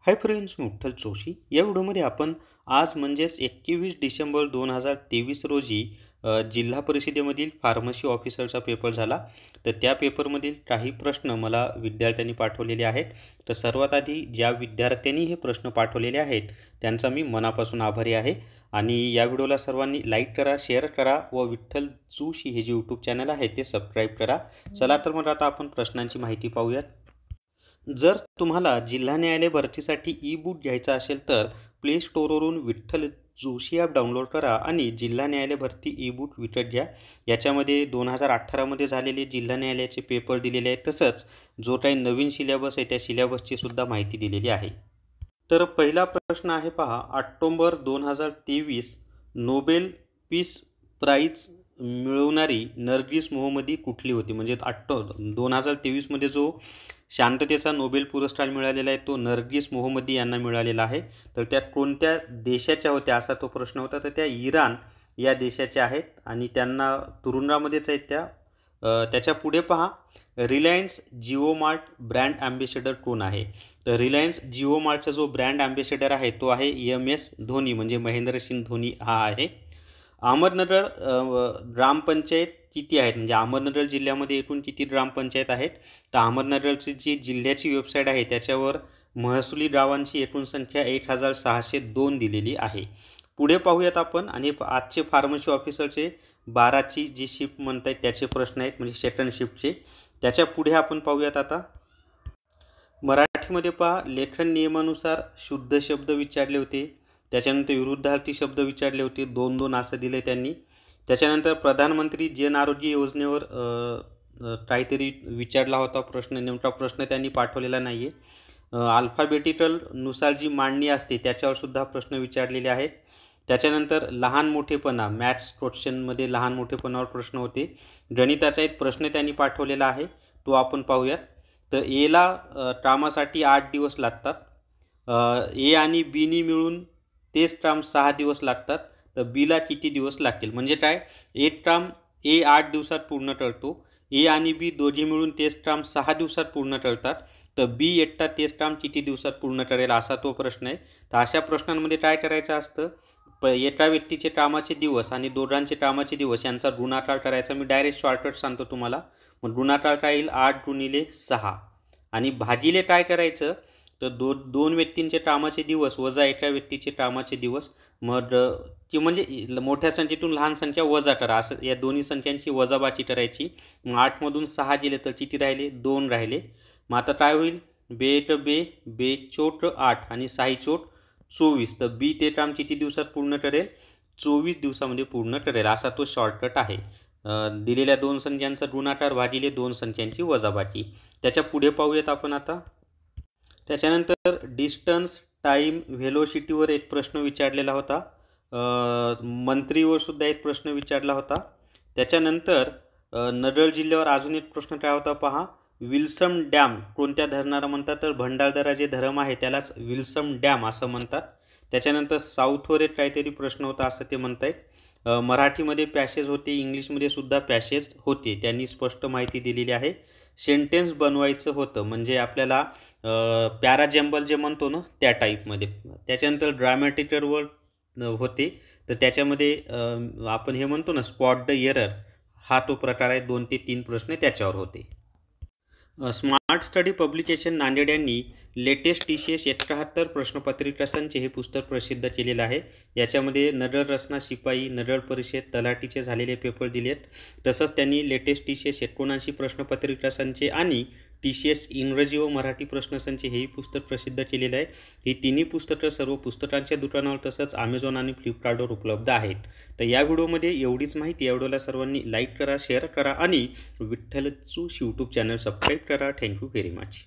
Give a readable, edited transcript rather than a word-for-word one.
Hi friends, मी विठ्ठल जोशी. या व्हिडिओमध्ये आपण आज म्हणजेच 21 डिसेंबर 2023 रोजी जिल्हा परिषदेमधील फार्मसी ऑफिसरचा पेपर झाला. तर त्या पेपरमधील काही प्रश्न मला विद्यार्थ्यांनी पाठवलेले आहेत. तर सर्वात आधी ज्या विद्यार्थ्यांनी हे प्रश्न पाठवलेले आहेत त्यांचा मी मनापासून आभारी आहे. आणि या व्हिडिओला सर्वांनी लाईक करा, शेअर करा व विठ्ठल जोशी हे जे यूट्यूब चॅनल आहे ते सबस्क्राईब करा. चला तर मग आता आपण प्रश्नांची माहिती पाहूयात. जर तुम्हाला जिल्हा न्यायालय भरतीसाठी ई बुक घ्यायचा असेल तर प्ले स्टोअरवरून विठ्ठल जोशी ॲप डाउनलोड करा आणि जिल्हा न्यायालय भरती ई बुक विकत घ्या. याच्यामध्ये 2018मध्ये झालेले जिल्हा न्यायालयाचे पेपर दिलेले आहेत. तसंच जो काही नवीन सिलेबस आहे त्या सिलेबसची सुद्धा माहिती दिलेली आहे. तर पहिला प्रश्न आहे पहा, ऑक्टोबर 2023 नोबेल पीस प्राईज मिळवणारी नर्गिस मोहम्मदी कुठली होती? म्हणजे 2023मध्ये जो शांततेचा नोबेल पुरस्कार मिळालेला आहे तो नर्गिस मोहम्मदी यांना मिळालेला आहे. तर त्या कोणत्या देशाच्या होत्या असा तो प्रश्न होता. तर त्या इराण या देशाच्या आहेत आणि त्यांना तुरुंगामध्येच आहेत त्या. त्याच्या पुढे पहा, Reliance Jio mart brand ambassador कोण आहे? तर रिलायन्स जिओ मार्टचा जो ब्रँड ॲम्बेसेडर आहे तो आहे MS धोनी, म्हणजे महेंद्रसिंग धोनी हा आहे. अहमदनगर ग्रामपंचायत किती आहेत? म्हणजे अहमदनगर जिल्ह्यामध्ये एकूण किती ग्रामपंचायत आहेत? तर अहमदनगरची जी जिल्ह्याची वेबसाईट आहे त्याच्यावर महसुली गावांची एकूण संख्या 1602 दिलेली आहे. पुढे पाहूयात आपण. आणि आजचे फार्मसी ऑफिसरचे 12ची जी शिफ्ट म्हणतात त्याचे प्रश्न आहेत, म्हणजे सेकंड शिफ्टचे. त्याच्या पुढे आपण पाहूयात आता. मराठीमध्ये पहा, लेखन नियमानुसार शुद्ध शब्द विचारले होते. त्याच्यानंतर विरुद्धार्थी शब्द विचारले होते, 2-2 असं दिलं त्यांनी. त्याच्यानंतर प्रधानमंत्री जन आरोग्य योजनेवर काहीतरी विचारला होता प्रश्न, नेमका प्रश्न त्यांनी पाठवलेला नाही आहे. अल्फाबेटिकलनुसार जी मांडणी असते त्याच्यावर सुद्धा प्रश्न विचारलेले आहेत. त्याच्यानंतर लहान मोठेपणा, मॅथ्स क्वेश्चनमध्ये लहान मोठेपणावर प्रश्न होते. गणिताचा एक प्रश्न त्यांनी पाठवलेला आहे, तो आपण पाहूयात. तर एला कामासाठी 8 दिवस लागतात. ए आणि बीनी मिळून तेच काम 6 दिवस लागतात. तर बीला किती दिवस लागतील? म्हणजे काय, एक काम ए 8 दिवसात पूर्ण करतो, ए आणि बी दोघे मिळून तेच काम 6 दिवसात पूर्ण करतात. तर बी एकटा तेच काम किती दिवसात पूर्ण करेल असा तो प्रश्न आहे. तर अशा प्रश्नांमध्ये काय करायचं असतं, एका व्यक्तीचे कामाचे दिवस आणि दोघांचे कामाचे दिवस यांचा गुणाकार करायचा. मी डायरेक्ट शॉर्टकट सांगतो तुम्हाला. मग गुणाकार काय येईल? 8 गुणिले 6 आणि भागिले काय करायचं, तर दोन व्यक्तींचे कामाचे दिवस वजा एका व्यक्तीचे कामाचे दिवस. मग की म्हणजे मोठ्या संख्येतून लहान संख्या वजा करा, असं या दोन्ही संख्यांची वजाबाकी करायची. मग 8मधून 6 गेले तर किती राहिले? 2 राहिले. मग आता काय होईल? बेट बे, बे चोट 8 आणि 6 चोट 24. तर बी ते काम किती दिवसात पूर्ण करेल? 24 दिवसामध्ये पूर्ण करेल, असा तो शॉर्टकट आहे. दिलेल्या 2 संख्यांचा गुणाकार भागिले 2 संख्यांची वजाबाकी. त्याच्या पुढे पाहूयात आपण आता. त्याच्यानंतर डिस्टन्स, टाईम, व्हेलोसिटीवर एक प्रश्न विचारलेला होता. मंत्रीवर सुद्धा एक प्रश्न विचारला होता. त्याच्यानंतर नगर जिल्ह्यावर अजून एक प्रश्न काय होता पहा, विल्सन डॅम कोणत्या धरणाला म्हणतात? तर भंडारदरा जे धरण आहे त्यालाच विल्सन डॅम असं म्हणतात. त्याच्यानंतर साऊथवर एक काहीतरी प्रश्न होता असं ते म्हणतायत. मराठीमध्ये पॅसेज होते, इंग्लिशमध्ये सुद्धा पॅसेज होते, त्यांनी स्पष्ट माहिती दिलेली आहे. सेंटेन्स बनवायचं होतं, म्हणजे आपल्याला पॅराजम्बल जे म्हणतो ना त्या टाईपमध्ये. त्याच्यानंतर ग्रामॅटिकलवर होते, तर त्याच्यामध्ये आपण हे म्हणतो ना स्पॉट द एरर, हा तो प्रकार आहे. 2 ते 3 प्रश्न त्याच्यावर होते. स्मार्ट स्टडी पब्लिकेशन नांदेड यांनी लेटेस्ट TCS 71 प्रश्नपत्रिका संच हे पुस्तक प्रसिद्ध केलेलं आहे. याच्यामध्ये नगर रचना शिपाई, नगर परिषद, तलाठीचे झालेले पेपर दिलेत. तसंच त्यांनी लेटेस्ट TCS 79 प्रश्नपत्रिका संच आणि TCS इंग्रजी व मराठी प्रश्नसंच हेही पुस्तक प्रसिद्ध केलेलं आहे. ही तिन्ही पुस्तकं सर्व पुस्तकांच्या दुकानावर तसंच Amazon आणि फ्लिपकार्टवर उपलब्ध आहेत. तर या व्हिडिओमध्ये एवढीच माहिती. या व्हिडिओला सर्वांनी लाईक करा, शेअर करा आणि Vitthal Joshi YouTube channel subscribe करा. Thank you very much.